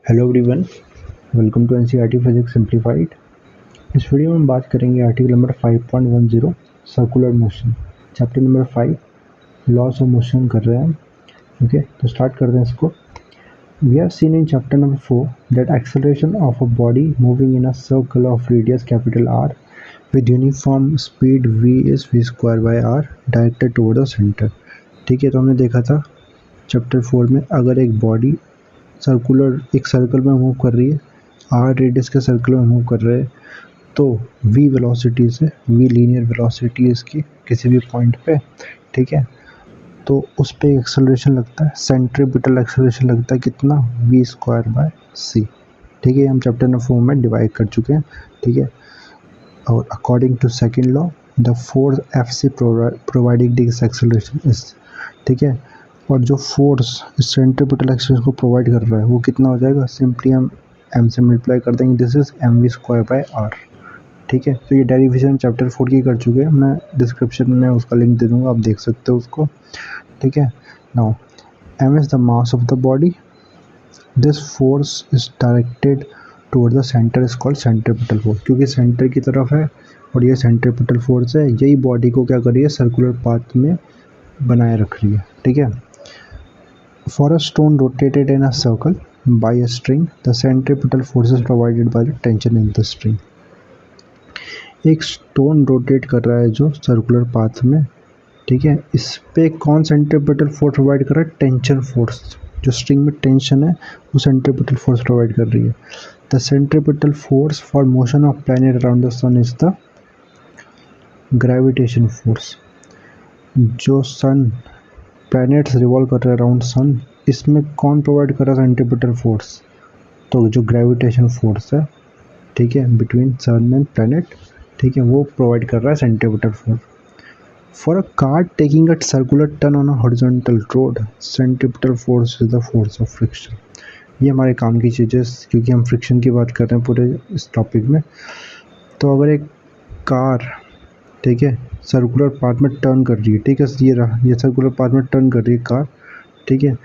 Hello everyone, welcome to NCERT physics simplified. इस video में हम बात करेंगे article number 5.10 circular motion, chapter number 5 laws of motion कर रहे हैं हम। ओके, तो स्टार्ट करते हैं इसको। We have seen in chapter number 4 that acceleration of a body moving in a circle of radius capital R with uniform speed v is v square by R directed toward the centre. ठीक है, तो हमने देखा था chapter 4 में अगर एक body एक सर्कल में मूव कर रही है, आर रेडियस के सर्कल में मूव कर रहे हैं, तो v वेलोसिटी से, v लीनियर वेलोसिटी है इसकी किसी भी पॉइंट पे, ठीक है, तो उस पे एक्सेलरेशन लगता है, सेंट्रीपिटल एक्सेलरेशन लगता है कितना, v स्क्वायर बाय c। ठीक है, हम चैप्टर नंबर 4 में डिवाइड कर चुके हैं। ठीक है, और according to second law the force Fc providing this acceleration is, ठीक है, और जो फोर्स सेंट्रीपिटल एक्सेलरेशन को प्रोवाइड कर रहा है वो कितना हो जाएगा, सिंपली हम m से मल्टीप्लाई कर देंगे, this is mv square by r। ठीक है, तो ये डेरिवेशन चैप्टर 4 की कर चुके हैं, मैं डिस्क्रिप्शन में उसका लिंक दे दूंगा, आप देख सकते हो उसको। ठीक है, now m is the mass of the body, this force is directed toward the centre is called centripetal force, क्योंकि सेंटर की तरफ है और ये सेंट्रीपिटल फोर्स है, यही बॉडी को क्या कर रही है, सर्कुलर पाथ में बनाए रख रही है। ठीक है, for a stone rotated in a circle by a string, the centripetal force is provided by the tension in the string। एक स्टोन रोटेट कर रहा है जो सर्कुलर पाथ में, ठीक है, इस पे कौन सेंट्रीपिटल फोर्स प्रोवाइड कर रहा है, टेंशन फोर्स, जो स्ट्रिंग में टेंशन है वो सेंट्रीपिटल फोर्स प्रोवाइड कर रही है। The centripetal force for motion of planet around the sun is the gravitation force. जो सन प्लैनेट्स रिवॉल्व कर रहे हैं अराउंड सन, इसमें कौन प्रोवाइड कर रहा है सेंट्रीपिटल फोर्स, तो जो ग्रेविटेशन फोर्स है, ठीक है, बिटवीन सन एंड प्लैनेट, ठीक है, वो प्रोवाइड कर रहा है centripetal force. For a car taking a circular turn on a horizontal road, centripetal force is the force of friction. ये हमारे काम की चीज़ें, क्योंकि हम फ्रिक्शन की बात कर रहे हैं पूरे इस टॉपिक में। तो अगर एक कार, ठीक है, सर्कुलर पाथ में टर्न कर रही है, ठीक है, ये सर्कुलर पाथ में टर्न कर रही है कार, ठीक है,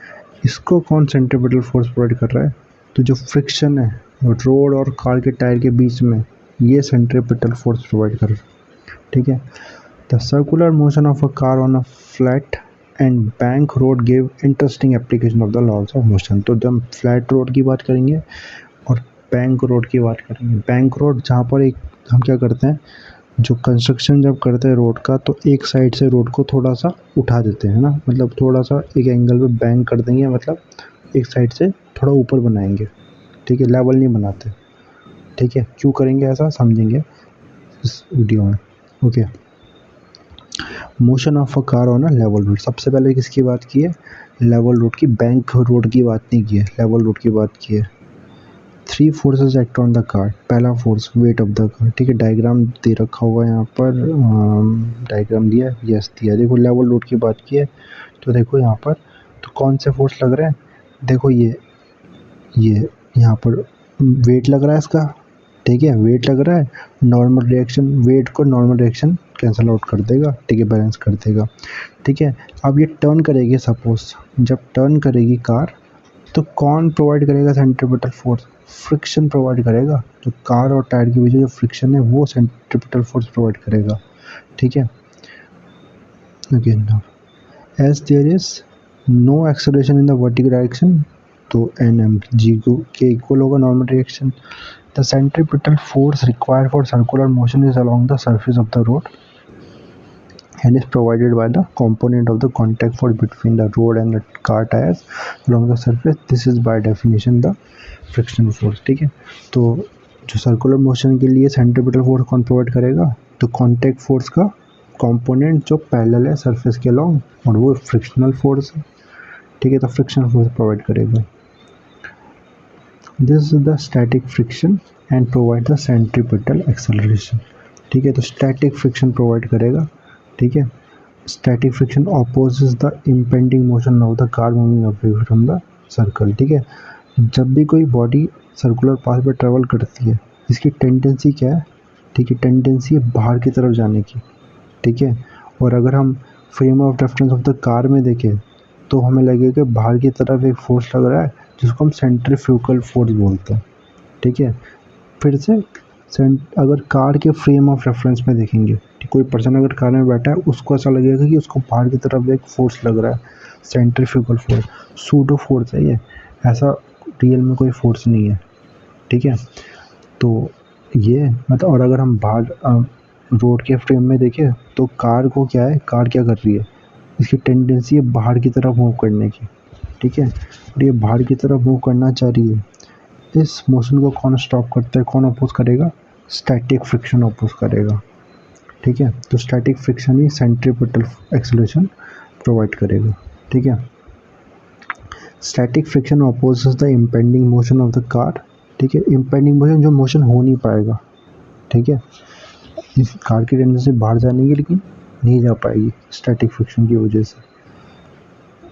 इसको कौन सेंट्रीपिटल फोर्स प्रोवाइड कर रहा है, तो जो फ्रिक्शन है रोड और कार के टायर के बीच में, ये सेंट्रीपिटल फोर्स प्रोवाइड कर रहा है। ठीक है, the circular motion of a car on a flat and bank road give interesting application of the laws of motion. तो जब हम फ्लैट रोड की बात करेंगे और बैंक रोड की बात करेंगे, बैंक रोड जहाँ पर एक हम क्या करते हैं, जो कंस्ट्रक्शन जब करते हैं रोड का, तो एक साइड से रोड को थोड़ा सा उठा देते हैं ना, मतलब थोड़ा सा एक एंगल पे बैंक कर देंगे, मतलब एक साइड से थोड़ा ऊपर बनाएंगे, ठीक है, लेवल नहीं बनाते। ठीक है, क्यों करेंगे ऐसा समझेंगे इस वीडियो में। Okay, motion of a car on a level road, सबसे पहले किसकी बात की है, लेवल रोड की, बैंक रोड की बात नहीं की है, लेवल रोड की बात की है। 3 forces act on the car, पहला force weight of the car, ठीक है, डायग्राम दे रखा होगा यहाँ पर, डायग्राम दिया, यस दिया, देखो लेवल रोड की बात की है, तो देखो यहाँ पर तो कौन से फोर्स लग रहे हैं, देखो ये यहाँ पर वेट लग रहा है इसका, ठीक है, वेट लग रहा है, नॉर्मल रिएक्शन, वेट को नॉर्मल रिएक्शन कैंसिल आउट कर देगा, ठीक है, बैलेंस कर देगा। ठीक है, अब ये टर्न करेगी, सपोज जब टर्न करेगी कार, तो कौन प्रोवाइड करेगा सेंट्रीपिटल फोर्स, फ्रिक्शन प्रोवाइड करेगा, जो कार और टायर के बीच जो फ्रिक्शन है वो सेंट्रीपिटल फोर्स प्रोवाइड करेगा। ठीक है, again now as there is no acceleration in the vertical direction, तो एन एम जी को के इक्वल होगा normal reaction. The centripetal force required for circular motion is along the surface of the road and is provided by the component of the contact force between the road and the car tires along the surface, this is by definition the friction force। ठीक है, तो जो circular motion के लिए centripetal force कौन provide करेगा, तो contact force का कंपोनेंट जो पैरेलल है सरफेस के अलॉन्ग, और वो फ्रिक्शनल फोर्स है। ठीक है, तो फ्रिक्शनल फोर्स प्रोवाइड करेगा। This is the static friction and provide the centripetal acceleration. ठीक है, तो स्टैटिक फ्रिक्शन प्रोवाइड करेगा। ठीक है, static friction opposites the impending motion of the car moving away from the circle. ठीक है, जब भी कोई बॉडी सर्कुलर पाथ पर ट्रेवल करती है, इसकी टेंडेंसी क्या है, ठीक है, टेंडेंसी है बाहर की तरफ जाने की। ठीक है, और अगर हम frame of reference of the car में देखें, तो हमें लगेगा कि बाहर की तरफ एक फोर्स लग रहा है, जिसको हम सेंट्रीफ्यूगल फोर्स बोलते हैं, ठीक है। फिर से अगर कार के फ्रेम ऑफ रेफरेंस में देखेंगे, कि कोई पर्सन अगर कार में बैठा है, उसको ऐसा लगेगा कि उसको बाहर की तरफ एक फोर्स लग रहा है, सेंट्रीफ्यूगल फोर्स, सूडो फोर्स है ये, ऐसा रियल में कोई फोर्स नहीं है, ठीक है। तो ये मतलब, और अगर हम बाहर रोड के फ्रेम में देखें तो कार को क्या है, कार क्या कर रही है, इसकी टेंडेंसी है बाहर की तरफ मूव करने की, ठीक है, और ये बाहर की तरफ मूव करना चाह रही है। इस मोशन को कौन स्टॉप करता है, कौन अपोज करेगा, स्टैटिक फ्रिक्शन अपोज करेगा, ठीक है। तो स्टैटिक फ्रिक्शन ही सेंट्रीपिटल एक्सेलरेशन प्रोवाइड करेगा, ठीक है। Static friction opposes the impending motion of the car, ठीक है। इम्पेंडिंग मोशन जो मोशन हो नहीं पाएगा, ठीक है, इस कार की टेंडेंसी बाहर जाने की, लेकिन नहीं जा पाएगी स्टैटिक फ्रिक्शन की वजह से।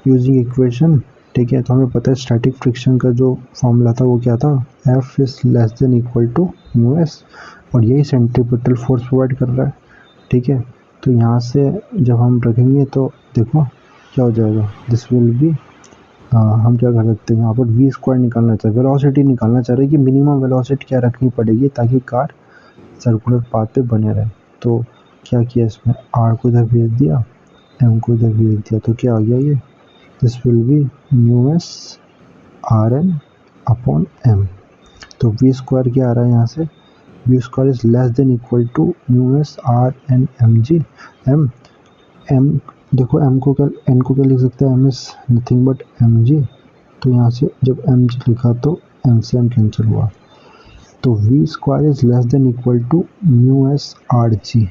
यूजिंग इक्वेशन, ठीक है, तो हमें पता है स्टैटिक फ्रिक्शन का जो फॉर्मूला था वो क्या था, F is less than equal to mu s, और यही सेंट्रीपिटल फोर्स प्रोवाइड कर रहा है, ठीक है। तो यहाँ से जब हम रखेंगे तो देखो क्या हो जाएगा, दिस विल बी, हम क्या कर सकते हैं यहाँ पर वी स्क्वायर निकालना चाह रहे, वेलोसिटी निकालना चाह रहे हैं कि मिनिमम वेलोसिटी क्या रखनी पड़ेगी ताकि कार सर्कुलर पाथ पे बने रहे। तो क्या किया इसमें, आर को इधर भेज दिया, एम को इधर भेज दिया, तो क्या आ गया ये, this will be mu S R N upon M. तो वी स्क्वायर क्या आ रहा है यहाँ से, v square is less than equal to mu S R N M G, M M देखो एम को क्या, एन को क्या लिख सकते हैं, N is nothing but M G. तो यहाँ से जब एम जी लिखा तो एम से एम कैंसिल हुआ, तो v square is less than equal to mu S R G,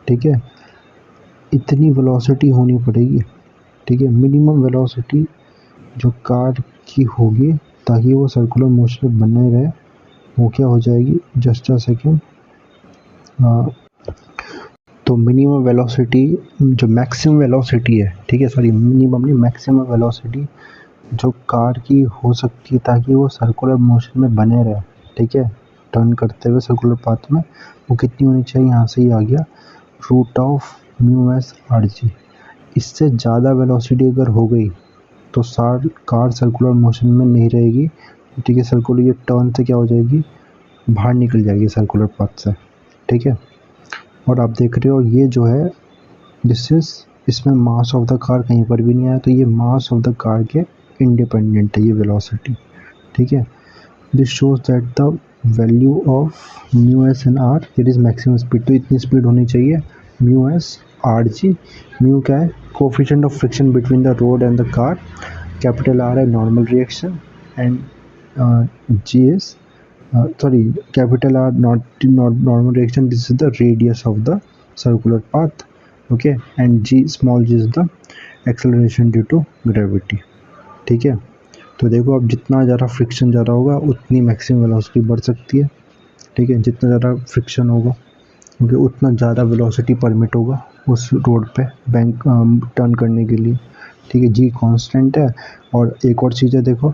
ठीक है। इतनी वेलोसिटी होनी पड़ेगी, ठीक है, मिनिमम वेलोसिटी जो कार की होगी ताकि वो सर्कुलर मोशन बने रहे, वो क्या हो जाएगी, जस्ट अ सेकेंड। तो मिनिमम वेलोसिटी जो मैक्सिमम वेलोसिटी है, ठीक है, सॉरी मिनिमम नहीं, मैक्सिमम वेलोसिटी जो कार की हो सकती है ताकि वो सर्कुलर मोशन में बने रहे, ठीक है, टर्न करते हुए सर्कुलर पाथ में, वो कितनी होनी चाहिए, यहाँ से ही आ गया root of mu S R G. इससे ज़्यादा वेलोसिटी अगर हो गई तो कार सर्कुलर मोशन में नहीं रहेगी, ठीक है, सर्कुलर ये टर्न से क्या हो जाएगी, बाहर निकल जाएगी सर्कुलर पाथ से, ठीक है। और आप देख रहे हो ये जो है, दिस इज, इसमें मास ऑफ द कार कहीं पर भी नहीं आया, तो ये मास ऑफ द कार के इंडिपेंडेंट है ये वेलोसिटी, ठीक है। This shows that the value of mu S N R, it is maximum speed, तो इतनी स्पीड होनी चाहिए mu S R G. Mu क्या है, coefficient of friction between the road and the car, capital R है normal reaction, and G is sorry, capital R not normal reaction, this is the radius of the circular path, okay, and g small g is the acceleration due to gravity, ठीक है। तो देखो अब जितना ज़्यादा friction ज़्यादा होगा उतनी मैक्सिमम वेलोसिटी बढ़ सकती है, ठीक है, जितना ज़्यादा फ्रिक्शन होगा क्योंकि उतना ज़्यादा वेलोसिटी परमिट होगा उस रोड पे बैंक टर्न करने के लिए, ठीक है, जी कांस्टेंट है। और एक और चीज़ है, देखो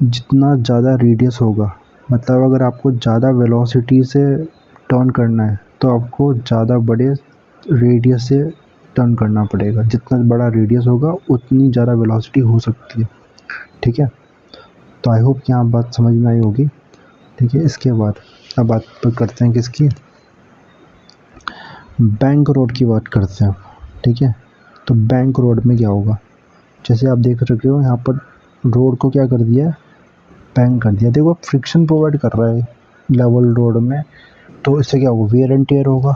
जितना ज़्यादा रेडियस होगा, मतलब अगर आपको ज़्यादा वेलोसिटी से टर्न करना है तो आपको ज़्यादा बड़े रेडियस से टर्न करना पड़ेगा, जितना बड़ा रेडियस होगा उतनी ज़्यादा वेलोसिटी हो सकती है, ठीक है। तो आई होप कि आप बात समझ में आई होगी, ठीक है। इसके बाद अब बात करते हैं किसकी, बैंक रोड की बात करते हैं, ठीक है। तो बैंक रोड में क्या होगा, जैसे आप देख रहे हो यहाँ पर रोड को क्या कर दिया है, बैंक कर दिया, देखो फ्रिक्शन प्रोवाइड कर रहा है लेवल रोड में, तो इससे क्या होगा, वेयर एंड टेयर होगा,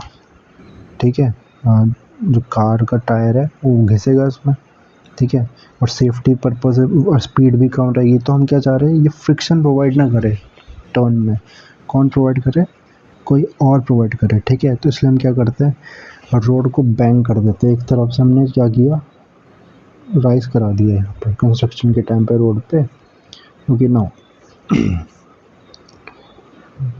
ठीक है, जो कार का टायर है वो घिसेगा इसमें, ठीक है, और सेफ्टी पर्पज और स्पीड भी कम रहेगी। तो हम क्या चाह रहे हैं, ये फ्रिक्शन प्रोवाइड ना करे टर्न में, कौन प्रोवाइड करे, कोई और प्रोवाइड करे, ठीक है। तो इसलिए हम क्या करते हैं, रोड को बैंक कर देते हैं, एक तरफ से हमने क्या किया, राइज करा दिया यहाँ पर कंस्ट्रक्शन के टाइम पे रोड पे, क्योंकि now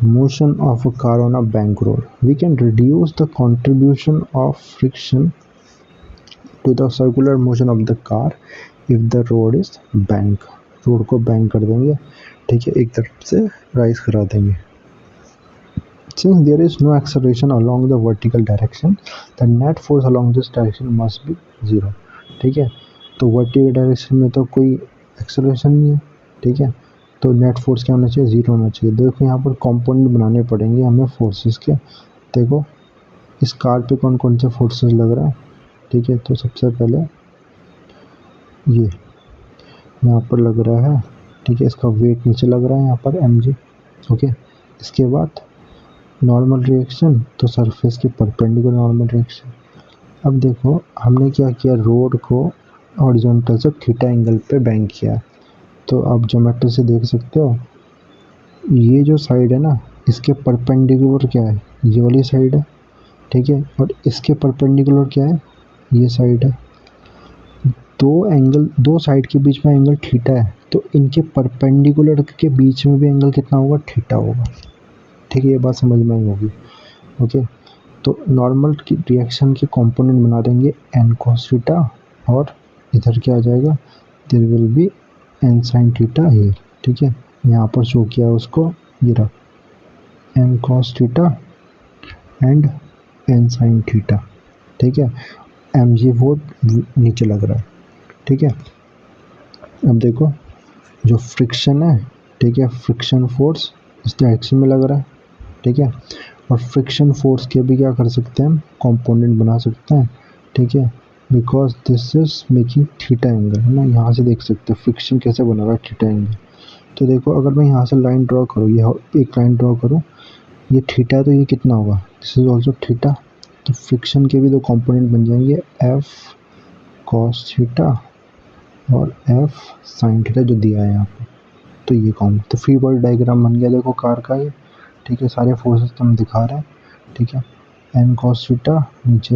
motion of a car on a bank road, we can reduce the contribution of friction to the circular motion of the car if the road is bank, road को bank कर देंगे, ठीक है, एक तरफ से राइज करा देंगे। Since there is no acceleration along the vertical direction, the net force along this direction must be 0, ठीक है। तो वर्टिकल डायरेक्शन में तो कोई एक्सेलरेशन नहीं है, ठीक है। तो नेट फोर्स क्या होना चाहिए, 0 होना चाहिए। देखो यहाँ पर कंपोनेंट बनाने पड़ेंगे हमें फोर्सेस के। देखो इस कार पे कौन कौन से फोर्सेस लग रहा है, ठीक है। तो सबसे पहले ये यहाँ पर लग रहा है, ठीक है, इसका वेट नीचे लग रहा है यहाँ पर mg, ओके। इसके बाद नॉर्मल रिएक्शन, तो सरफेस के परपेंडिकुलर नॉर्मल रिएक्शन। अब देखो हमने क्या किया, रोड को हॉरिजॉन्टल से थीटा एंगल पे बैंक किया। तो आप ज्योमेट्री से देख सकते हो, ये जो साइड है ना, इसके परपेंडिकुलर क्या है, ये वाली साइड है, ठीक है। और इसके परपेंडिकुलर क्या है, ये साइड है। दो साइड के बीच में एंगल थीटा है, तो इनके परपेंडिकुलर के बीच में भी एंगल कितना होगा, थीटा होगा, ठीक है। ये बात समझ में आई होगी, ओके। तो नॉर्मल की रिएक्शन के कंपोनेंट बना देंगे n cos थीटा, और इधर क्या आ जाएगा, there will be n sin theta here, ठीक है। यहाँ पर शो किया उसको, ये रहा n cos theta and n sin theta, ठीक है। mg वो नीचे लग रहा है, ठीक है। अब देखो जो फ्रिक्शन है, ठीक है, फ्रिक्शन फोर्स इस डायरेक्शन में लग रहा है, ठीक है। और फ्रिक्शन फोर्स के भी क्या कर सकते हैं हम, कंपोनेंट बना सकते हैं, ठीक है, because this is making theta angle, है ना। यहाँ से देख सकते हैं फ्रिक्शन कैसे बना रहा है, थीटा एंगल। तो देखो अगर मैं यहाँ से लाइन ड्रॉ करूँ, ये एक लाइन ड्रॉ करूँ, ये थीटा है तो ये कितना होगा, दिस इज ऑल्सो थीटा। तो फ्रिक्शन के भी दो कंपोनेंट बन जाएंगे, एफ कॉस थीटा और एफ साइन थीटा जो दिया है यहाँ पे। तो ये कौन, तो फ्री बॉडी डायग्राम बन गया देखो कार का ये, ठीक है। सारे फोर्सेस तो हम दिखा रहे हैं, ठीक है। एन कॉस थीटा, नीचे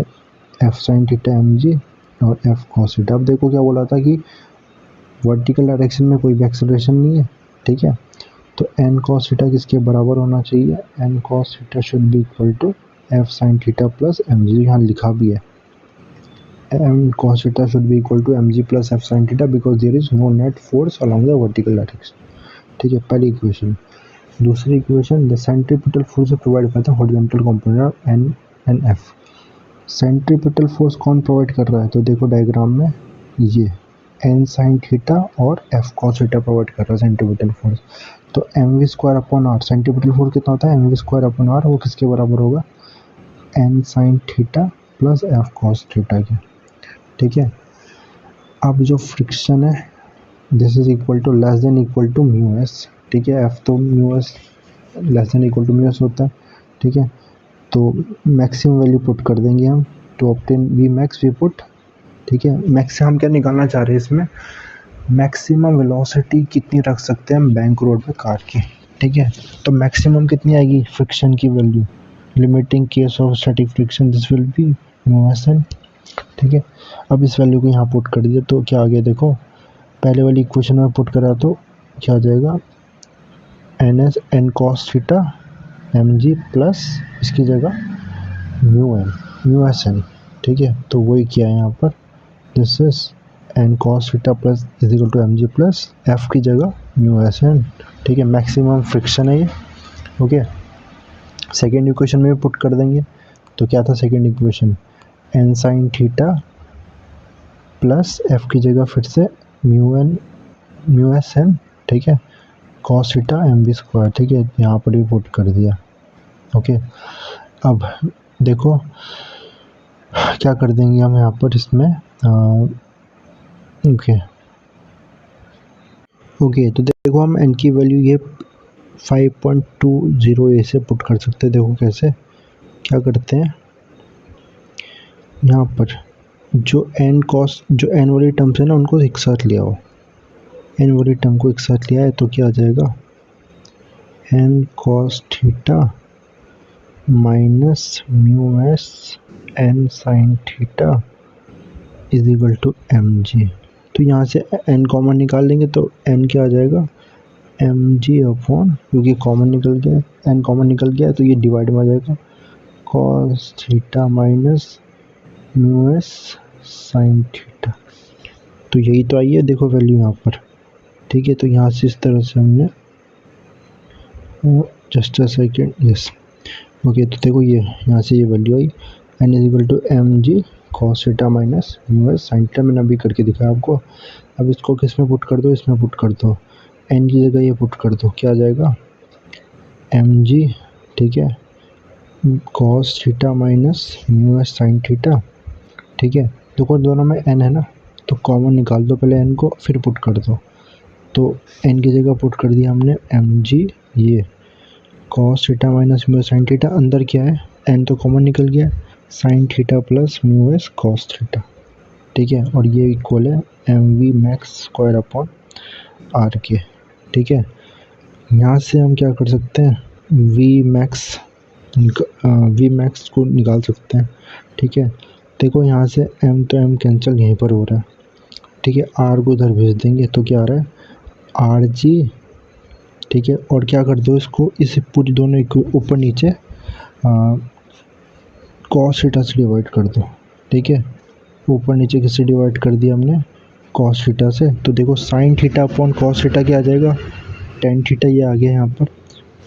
एफ साइन थीटा mg और एफ कॉस थीटा। अब देखो क्या बोला था कि वर्टिकल डायरेक्शन में कोई भी एक्सेलरेशन नहीं है, ठीक है। तो एन कॉस थीटा किसके बराबर होना चाहिए, N cos theta should be equal to F sine theta plus mg, यहाँ लिखा भी है M cos theta should be equal to mg plus F sine theta because there is no net force along the vertical direction, ठीक है, पहली equation. दूसरी equation, the centripetal force provide by the horizontal component N and F. Centripetal force कौन provide कर रहा है, तो देखो डायग्राम में ये एन साइन थीटा और एफ कॉस थीटा प्रोवाइड कर रहा है सेंट्रीपिटल फोर्स। तो M v square upon R, centripetal force कितना होता है, M v square upon R, वो किसके बराबर होगा, N sine theta plus F cos theta के, ठीक है। अब जो फ्रिक्शन है, this is equal to less than equal to mu s, ठीक है। एफ तो mu s less than equal to mu S होता है, ठीक है। तो मैक्सिमम वैल्यू पुट कर देंगे हम, to obtain v max v put, ठीक है। मैक्सिमम हम क्या निकालना चाह रहे हैं इसमें, मैक्सिमम वेलोसिटी कितनी रख सकते हैं हम बैंक रोड पे कार की, ठीक है। तो मैक्सिमम कितनी आएगी फ्रिक्शन की value, limiting case of static friction this will be mu S N, ठीक है। अब इस वैल्यू को यहाँ पुट कर दिया तो क्या आ गया, देखो पहले वाली इक्वेशन में पुट करा तो क्या आ जाएगा, N s N cos theta M G plus इसकी जगह म्यू एस एन, ठीक है। तो वही किया है यहाँ पर, this is N cos theta plus is equal to M G plus F की जगह म्यू एस एन, ठीक है। मैक्सिमम फ्रिक्शन है ये, ओके। सेकेंड इक्वेशन में भी पुट कर देंगे, तो क्या था second equation, N sine theta plus F की जगह फिर से म्यू एस एन, ठीक है, cos theta M v square, ठीक है। यहाँ पर भी पुट कर दिया, ओके। अब देखो क्या कर देंगे हम यहाँ पर इसमें, ओके। तो देखो हम एन की वैल्यू ये 5.20 से पुट कर सकते हैं। देखो कैसे, क्या करते हैं, यहाँ पर जो एन वाली टर्म्स है ना उनको एक साथ ले आओ, एन वाली टर्म को एक साथ ले आए तो क्या आ जाएगा, N cos theta minus mu S N sine theta is equal to M G. तो यहाँ से एन कॉमन निकाल देंगे तो एन क्या आ जाएगा, एम जी अपॉन, क्योंकि कॉमन निकल गया, एन कॉमन निकल गया तो ये डिवाइड में आ जाएगा, cos theta minus mu s sine theta. तो यही तो आई है देखो वैल्यू यहाँ पर, ठीक है। तो यहाँ से इस तरह से हमने, just a second, yes, okay. तो देखो ये यहाँ से ये वैल्यू आई, N is equal to M G cos theta minus mu s sine theta, मैंने अभी करके दिखाया आपको। अब इसको किस में पुट कर दो, इसमें पुट कर दो, एन की जगह ये पुट कर दो, क्या आ जाएगा एम जी, ठीक है, cos theta minus mu s sine theta, ठीक है। देखो दोनों में एन है ना, तो कॉमन निकाल दो पहले एन को, फिर पुट कर दो। तो एन की जगह पुट कर दिया हमने एम जी, ये cos theta minus mu sine theta, अंदर क्या है एन तो कॉमन निकल गया, sine theta plus mu s cos theta, ठीक है। और ये इक्वल है M v max square upon R के, ठीक है। यहाँ से हम क्या कर सकते हैं, वी मैक्स को निकाल सकते हैं, ठीक है। देखो यहाँ से m तो m कैंसिल यहीं पर हो रहा है, ठीक है। r को उधर भेज देंगे तो क्या आ रहा है आर जी, ठीक है। और क्या कर दो इसको, इसे पूरी दोनों ऊपर नीचे कॉस थीटा से डिवाइड कर दो, ठीक है। ऊपर नीचे किससे डिवाइड कर दिया हमने, कॉस थीटा से। तो देखो sine theta upon cos theta क्या आ जाएगा, टेन थीटा, ये आ गया यहाँ पर,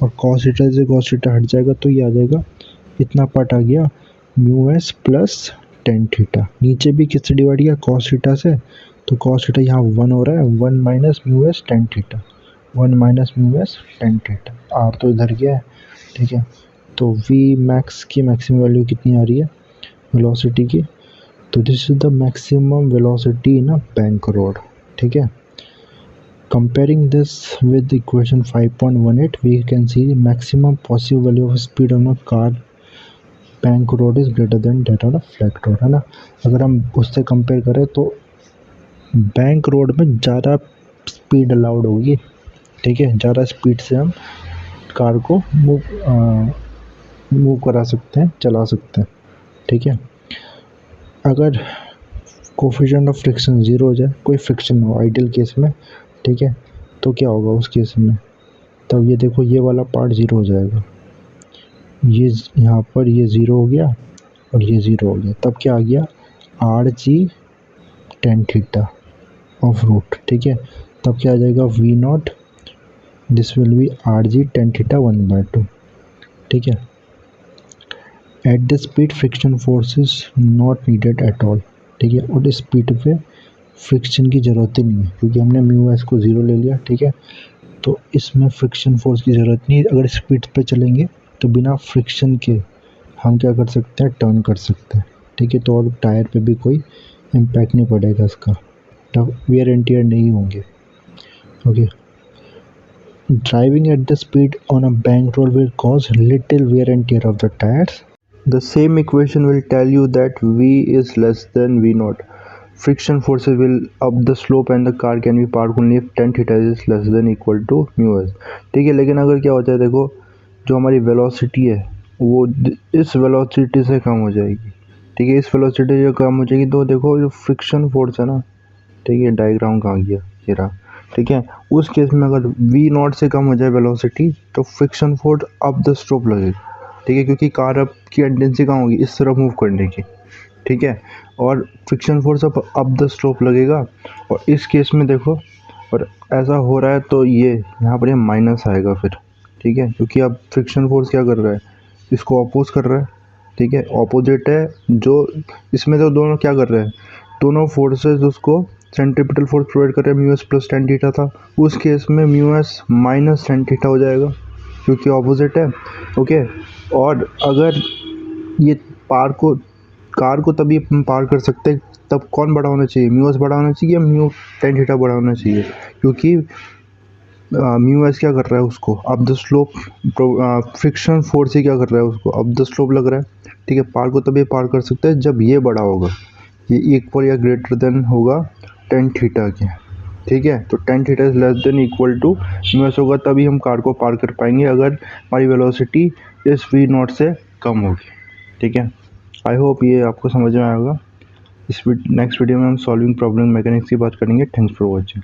और कॉस थीटा से कॉस थीटा हट जाएगा तो ये आ जाएगा, इतना पार्ट आ गया mu S plus tan theta. नीचे भी किससे डिवाइड किया, कॉस थीटा से, तो कॉस थीटा यहाँ 1 हो रहा है, 1 minus mu s tan theta, 1 minus mu s tan theta, R तो इधर गया है, ठीक है। तो वी मैक्स की मैक्सिमम वैल्यू कितनी आ रही है वेलोसिटी की, तो this is the maximum velocity in a bank road, ठीक है। Comparing this with equation 5.18, we can see the maximum possible value of speed on a car bank road is greater than that on a flat road, है ना। अगर हम उससे compare करें तो bank road में ज़्यादा स्पीड अलाउड होगी, ठीक है। ज़्यादा स्पीड से हम कार को मूव करा सकते हैं, चला सकते हैं, ठीक है। अगर कोफिशिएंट ऑफ फ्रिक्शन 0 हो जाए, कोई फ्रिक्शन हो आइडियल केस में, ठीक है, तो क्या होगा उस केस में, तब ये देखो ये वाला पार्ट 0 हो जाएगा, ये यहाँ पर ये 0 हो गया और ये 0 हो गया, तब क्या आ गया R G tan theta of root, ठीक है। तब क्या आ जाएगा v nought, this will be R G tan theta 1/2, ठीक है। At the speed friction force is not needed at all, ठीक है। और इस स्पीड पे फ्रिक्शन की ज़रूरत ही नहीं है क्योंकि हमने म्यू एस को 0 ले लिया, ठीक है। तो इसमें फ्रिक्शन फोर्स की ज़रूरत नहीं है। अगर स्पीड पे चलेंगे तो बिना फ्रिक्शन के हम क्या कर सकते हैं, टर्न कर सकते हैं, ठीक है। तो और टायर पे भी कोई इम्पैक्ट नहीं पड़ेगा इसका, वेयर एंड टियर नहीं होंगे, okay. Driving at the speed on a bank road will cause little wear and tear of the tyres. The same equation will tell you that v is less than v naught. Friction forces will up the slope and the car can be parked only if tan theta is less than equal to mu s, ठीक है। लेकिन अगर क्या होता है, देखो जो हमारी वेलोसिटी है वो इस वेलोसिटी से कम हो जाएगी, ठीक है। इस वेलोसिटी से कम हो जाएगी तो देखो जो फ्रिक्शन फोर्स है ना, ठीक है, डायग्राम कहाँ गया ये रहा, ठीक है। उस केस में अगर v नॉट से कम हो जाए वेलोसिटी तो friction force up the slope लगेगा, ठीक है, क्योंकि कार अप की टेंडेंसी कहाँ होगी, इस तरफ मूव करने की, ठीक है। और friction force up the slope लगेगा, और इस केस में देखो और ऐसा हो रहा है तो ये यहाँ पर ये माइनस आएगा फिर, ठीक है, क्योंकि अब फ्रिक्शन फोर्स क्या कर रहा है, इसको अपोज कर रहा है, ठीक है, ऑपोजिट है। जो इसमें तो दोनों क्या कर रहे हैं, दोनों फोर्सेस उसको सेंट्रीपिटल फोर्स प्रोवाइड कर रहे हैं, mu S plus tan theta था, उस केस में mu S minus tan theta हो जाएगा क्योंकि ऑपोजिट है, ओके। और अगर ये कार को तभी हम पार कर सकते हैं, तब कौन बड़ा होना चाहिए, म्यू एस बड़ा होना चाहिए या म्यू टेन थीटा बड़ा होना चाहिए, क्योंकि म्यू एस क्या कर रहा है, उसको up the slope, friction force ही क्या कर रहा है, उसको अप द स्लोप लग रहा है, ठीक है। पार को तभी पार कर सकते हैं जब ये बड़ा होगा, ये इक्वल या ग्रेटर देन होगा टेन थीटा के, ठीक है। तो tan theta is less than equal to mu s होगा, तभी हम कार को पार कर पाएंगे अगर हमारी वेलोसिटी इस वी नॉट से कम होगी, ठीक है। आई होप ये आपको समझ में आएगा। इस नेक्स्ट वीडियो में हम सॉल्विंग प्रॉब्लम मैकेनिक्स की बात करेंगे। Thanks for watching.